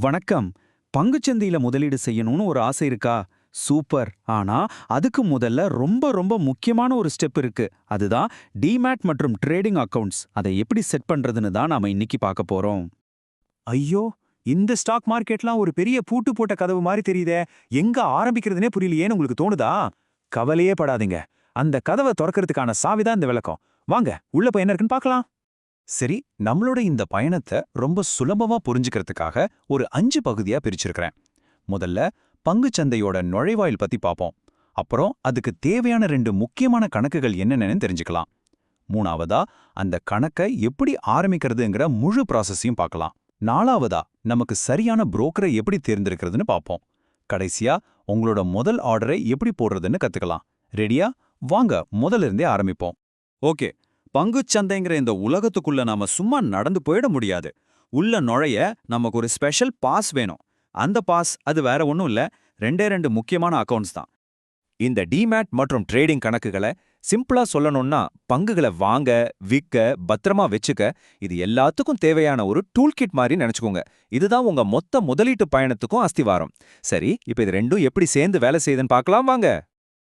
வணக்கம். பங்குச்சந்தையில முதலீடு செய்யணும்னு ஒரு ஆசை இருக்கா? சூப்பர். ஆனா அதுக்கு முதல்ல ரொம்ப ரொம்ப முக்கியமான ஒரு ஸ்டெப் இருக்கு. அதுதான் டிமேட் மற்றும் ட்ரேடிங் அக்கவுண்ட்ஸ். அதை எப்படி செட் பண்றதுன்னு தான் நாம இன்னைக்கு பார்க்க போறோம். ஐயோ! இந்த ஸ்டாக் மார்க்கெட்லாம் ஒரு பெரிய பூட்டு போட்ட கதவு மாரி தெரியுதே. எங்க ஆரம்பிக்கிறதுனே புரியலையேன்னு உங்களுக்கு தோணுதா? கவலையே படாதீங்க. அந்த கதவ தொறக்கறதுக்கான சாவி தான் இந்த விளக்கம். வாங்க, உள்ள போய் என்ன இருக்குன்னு பார்க்கலாம். சரி, நம்மளோட இந்த பயணத்தை ரொம்ப சுலபமா புரிஞ்சுக்கிறதுக்காக ஒரு 5 பகுதியா பிரிச்சிருக்கிறேன். முதல்ல பங்குச்சந்தையோட நுழைவாயில் பத்தி பார்ப்போம். அப்புறம் அதுக்கு தேவையான 2 முக்கியமான கணக்குகள் என்னென்னு தெரிஞ்சுக்கலாம். மூணாவதா அந்த கணக்கை எப்படி ஆரம்பிக்கிறதுங்கிற முழு ப்ராசஸையும் பார்க்கலாம். நாலாவதா நமக்கு சரியான புரோக்கரை எப்படி தேர்ந்தெடுக்கிறதுன்னு பார்ப்போம். கடைசியா உங்களோட முதல் ஆர்டரை எப்படி போடுறதுன்னு கத்துக்கலாம். ரெடியா? வாங்க முதல்ல இருந்தே ஆரம்பிப்போம். ஓகே. பங்குச்சந்தைங்கிற இந்த உலகத்துக்குள்ள நாம சும்மா நடந்து போயிட முடியாது. உள்ள நுழைய நமக்கு ஒரு ஸ்பெஷல் பாஸ் வேணும். அந்த பாஸ் அது வேற ஒண்ணும் இல்ல, ரெண்டே முக்கியமான அக்கவுண்ட்ஸ் தான். இந்த டிமேட் மற்றும் ட்ரேடிங் கணக்குகளை சிம்பிளா சொல்லணும்னா பங்குகளை வாங்க, விற்க, பத்திரமா வச்சுக்க, இது எல்லாத்துக்கும் தேவையான ஒரு டூல் கிட் மாதிரி நினைச்சுக்கோங்க. இதுதான் உங்க மொத்த முதலீட்டு பயணத்துக்கும் அஸ்திவாரம். சரி, இப்ப இது ரெண்டும் எப்படி சேர்ந்து வேலை செய்யுதுன்னு பார்க்கலாம் வாங்க.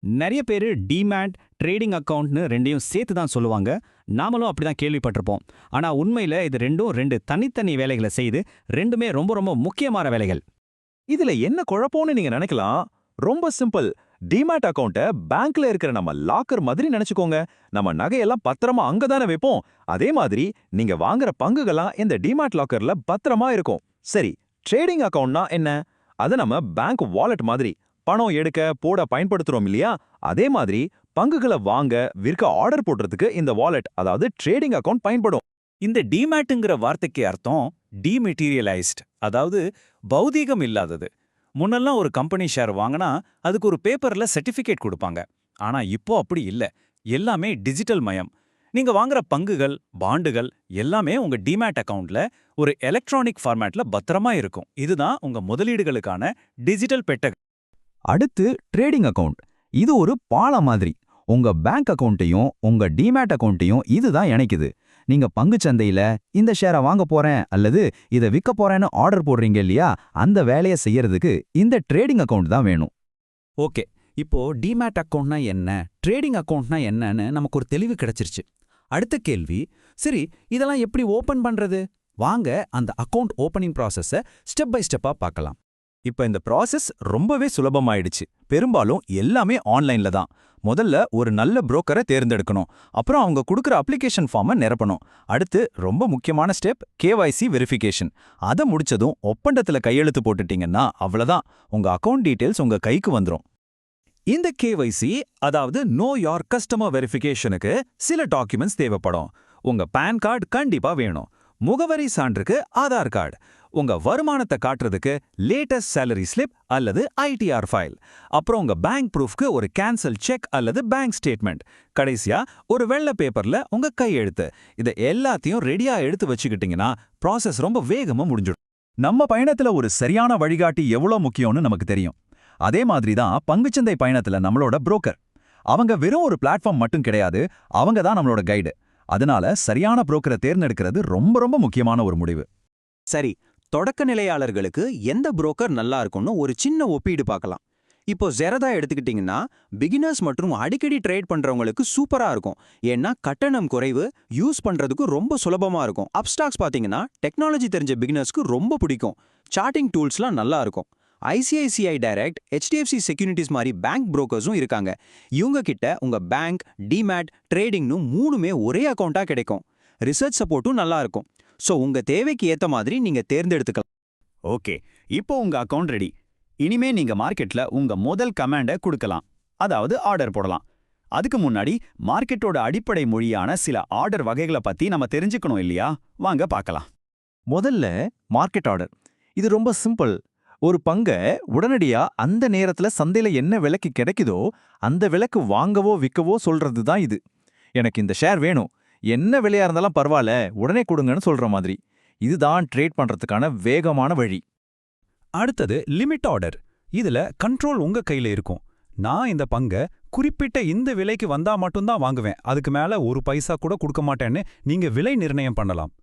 நிறைய பேர் டிமேட் ட்ரேடிங் அக்கவுண்ட்னு ரெண்டையும் சேர்த்து தான் சொல்லுவாங்க. நாமளும் அப்படிதான் கேள்விப்பட்டிருப்போம். ஆனா உண்மையில இது ரெண்டும் ரெண்டு தனித்தனி வேலைகளை செய்து ரெண்டுமே ரொம்ப ரொம்ப முக்கியமான வேலைகள். இதுல என்ன குழப்பம்னு நீங்க நினைக்கலாம். ரொம்ப சிம்பிள். டிமேட் அக்கவுண்ட்டை பேங்க்ல இருக்கிற நம்ம லாக்கர் மாதிரி நினைச்சுக்கோங்க. நம்ம நகையெல்லாம் பத்திரமா அங்கதானே வைப்போம். அதே மாதிரி நீங்க வாங்குற பங்குகள்லாம் இந்த டிமேட் லாக்கர்ல பத்திரமா இருக்கும். சரி, ட்ரேடிங் அக்கவுண்ட்னா என்ன? அது நம்ம பேங்க் வாலெட் மாதிரி பணம் எடுக்க போட பயன்படுத்துறோம் இல்லையா? அதே மாதிரி பங்குகளை வாங்க விற்க ஆர்டர் போடுறதுக்கு இந்த வாலெட், அதாவது ட்ரேடிங் அக்கவுண்ட் பயன்படும். இந்த டிமேட்டுங்கிற வார்த்தைக்கு அர்த்தம் டிமெட்டீரியலைஸ்ட், அதாவது பௌதீகம் இல்லாதது. முன்னெல்லாம் ஒரு கம்பெனி ஷேர் வாங்கினா அதுக்கு ஒரு பேப்பர்ல சர்டிஃபிகேட் கொடுப்பாங்க. ஆனா இப்போ அப்படி இல்ல, எல்லாமே டிஜிட்டல் மயம். நீங்க வாங்குற பங்குகள், பாண்டுகள் எல்லாமே உங்க டிமேட் அக்கவுண்ட்ல ஒரு எலக்ட்ரானிக் ஃபார்மேட்ல பத்திரமா இருக்கும். இதுதான் உங்க முதலீடுகளுக்கான டிஜிட்டல் பெட்டகம். அடுத்து ட்ரேடிங் அக்கவுண்ட். இது ஒரு பாலம் மாதிரி. உங்க பேங்க் அக்கவுண்ட்டையும் உங்க டிமேட் அக்கவுண்ட்டையும் இதுதான் இணைக்குது. நீங்க பங்குச்சந்தையில இந்த ஷேரை வாங்க போறேன் அல்லது இதை விற்க போறேன்னு ஆர்டர் போடுறீங்க இல்லையா? அந்த வேலையை செய்யறதுக்கு இந்த ட்ரேடிங் அக்கவுண்ட் தான் வேணும். ஓகே, இப்போ டிமேட் அக்கவுண்ட்னா என்ன, ட்ரேடிங் அக்கவுண்ட்னா என்னன்னு நமக்கு ஒரு தெளிவு கிடைச்சிருச்சு. அடுத்த கேள்வி, சரி இதெல்லாம் எப்படி ஓபன் பண்றது? வாங்க அந்த அக்கவுண்ட் ஓபனிங் ப்ராசஸை ஸ்டெப் பை ஸ்டெப்பா பார்க்கலாம். இப்ப இந்த ப்ராசஸ் ரொம்பவே சுலபமாயிடுச்சு. பெரும்பாலும் எல்லாமே ஆன்லைன்ல தான். முதல்ல ஒரு நல்ல புரோக்கரை தேர்ந்தெடுக்கணும். அப்புறம் அவங்க கொடுக்குற அப்ளிகேஷன் ஃபார்மை நிரப்பணும். அடுத்து ரொம்ப முக்கியமான ஸ்டெப் KYC வெரிஃபிகேஷன். அதை முடிச்சதும் ஒப்பந்தத்துல கையெழுத்து போட்டுட்டீங்கன்னா அவ்வளவுதான், உங்க அக்கவுண்ட் டீடைல்ஸ் உங்க கைக்கு வந்துரும். இந்த KYC, அதாவது நோ யோர் கஸ்டமர் வெரிஃபிகேஷனுக்கு சில டாக்குமெண்ட்ஸ் தேவைப்படும். உங்க பான் கார்டு கண்டிப்பா வேணும். முகவரி சான்றுக்கு ஆதார் கார்டு. உங்க வருமானத்தை காட்டுறதுக்கு லேட்டஸ்ட் சேலரி ஸ்லிப் அல்லது ITR ஃபைல். அப்புறம் உங்க பேங்க் ப்ரூஃப்க்கு ஒரு கேன்சல் செக் அல்லது பேங்க் ஸ்டேட்மெண்ட். கடைசியா ஒரு வெள்ளை பேப்பர்ல உங்க கையெழுத்து. இதை எல்லாத்தையும் ரெடியா எடுத்து வச்சுக்கிட்டீங்கன்னா ப்ராசஸ் ரொம்ப வேகமா முடிஞ்சிடும். நம்ம பயணத்துல ஒரு சரியான வழிகாட்டி எவ்வளவு முக்கியம்னு நமக்கு தெரியும். அதே மாதிரி தான் பங்குச்சந்தை பயணத்துல நம்மளோட புரோக்கர். அவங்க வெறும் ஒரு பிளாட்ஃபார்ம் மட்டும் கிடையாது, அவங்க தான் நம்மளோட கைடு. அதனால சரியான புரோக்கரை தேர்ந்தெடுக்கிறது ரொம்ப ரொம்ப முக்கியமான ஒரு முடிவு. சரி, தொடக்க நிலையாளர்களுக்கு எந்த புரோக்கர் நல்லா இருக்கும்னு ஒரு சின்ன ஒப்பீடு பார்க்கலாம். இப்போ ஜெரதா எடுத்துக்கிட்டிங்கன்னா பிகினர்ஸ் மற்றும் அடிக்கடி ட்ரேட் பண்றவங்களுக்கு சூப்பரா இருக்கும். ஏன்னா கட்டணம் குறைவு, யூஸ் பண்றதுக்கு ரொம்ப சுலபமா இருக்கும். அப்ஸ்டாக்ஸ் பார்த்தீங்கன்னா டெக்னாலஜி தெரிஞ்ச பிகினர்ஸ்க்கு ரொம்ப பிடிக்கும். சார்ட்டிங் டூல்ஸ்லாம் நல்லா இருக்கும். ICICI டைரக்ட், HDFC செக்யூரிட்டிஸ் மாதிரி பேங்க் புரோக்கர்ஸும் இருக்காங்க. இவங்க கிட்ட உங்க பேங்க், டிமேட், ட்ரேடிங்னு மூணுமே ஒரே அக்கௌண்டா கிடைக்கும். ரிசர்ச் சப்போர்ட்டும் நல்லா இருக்கும். ஸோ உங்க தேவைக்கு ஏத்த மாதிரி நீங்க தேர்ந்தெடுத்துக்கலாம். ஓகே, இப்போ உங்க அக்கவுண்ட் ரெடி. இனிமே நீங்க மார்க்கெட்ல உங்க முதல் கமாண்டை கொடுக்கலாம், அதாவது ஆர்டர் போடலாம். அதுக்கு முன்னாடி மார்க்கெட்டோட அடிப்படை மொழியான சில ஆர்டர் வகைகளை பத்தி நம்ம தெரிஞ்சுக்கணும் இல்லையா? வாங்க பார்க்கலாம். முதல்ல மார்க்கெட் ஆர்டர். இது ரொம்ப சிம்பிள். ஒரு பங்கை உடனடியா அந்த நேரத்துல சந்தையில என்ன விலைக்கு கிடைக்குதோ அந்த விலைக்கு வாங்கவோ விற்கவோ சொல்றது தான் இது. எனக்கு இந்த ஷேர் வேணும், என்ன விலையா இருந்தாலும் பரவாயில்ல, உடனே கொடுங்கன்னு சொல்ற மாதிரி. இதுதான் ட்ரேட் பண்றதுக்கான வேகமான வழி. அடுத்தது லிமிட் ஆர்டர். இதுல கண்ட்ரோல் உங்க கையில இருக்கும். நான் இந்த பங்கை குறிப்பிட்ட இந்த விலைக்கு வந்தா மட்டும்தான் வாங்குவேன், அதுக்கு மேல ஒரு பைசா கூட கொடுக்க மாட்டேன்னு நீங்க விலை நிர்ணயம் பண்ணலாம்.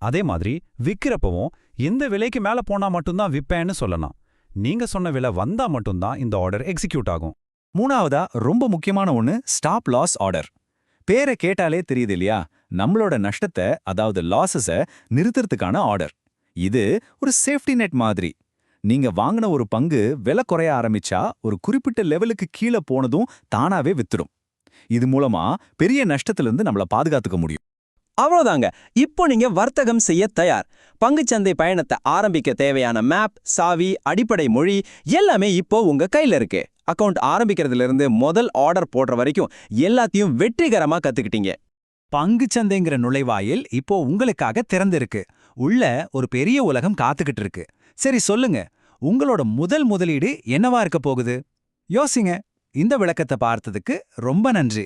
அதே மாதிரி விக்கிறப்பவும் இந்த விலைக்கு மேல போனா மட்டும்தான் விப்பேன்னு சொல்லலாம். நீங்க சொன்ன விலை வந்தா மட்டும்தான் இந்த ஆர்டர் எக்ஸிக்யூட் ஆகும். மூணாவதா ரொம்ப முக்கியமான ஒன்னு ஸ்டாப் லாஸ் ஆர்டர். பேரை கேட்டாலே தெரியுது இல்லையா, நம்மளோட நஷ்டத்தை அதாவது லாஸஸ நிறுத்துறதுக்கான ஆர்டர். இது ஒரு சேஃப்டி நெட் மாதிரி. நீங்க வாங்கின ஒரு பங்கு விலை குறைய ஆரம்பிச்சா ஒரு குறிப்பிட்ட லெவலுக்கு கீழே போனதும் தானாவே வித்துடும். இது மூலமா பெரிய நஷ்டத்திலிருந்து நம்மள பாதுகாத்துக்க முடியும். அவ்வளோதாங்க. இப்போ நீங்க வர்த்தகம் செய்ய தயார். பங்குச்சந்தை பயணத்தை ஆரம்பிக்க தேவையான மேப், சாவி, அடிப்படை மொழி எல்லாமே இப்போ உங்க கையில இருக்கு. அக்கவுண்ட் ஆரம்பிக்கிறதுல இருந்து முதல் ஆர்டர் போடுற வரைக்கும் எல்லாத்தையும் வெற்றிகரமா கத்துக்கிட்டீங்க. பங்குச்சந்தைங்கிற நுழைவாயில் இப்போ உங்களுக்காக திறந்திருக்கு. உள்ள ஒரு பெரிய உலகம் காத்துக்கிட்டு இருக்கு. சரி சொல்லுங்க, உங்களோட முதல் முதலீடு என்னவா இருக்க போகுது? யோசிங்க. இந்த விளக்கத்தை பார்த்ததுக்கு ரொம்ப நன்றி.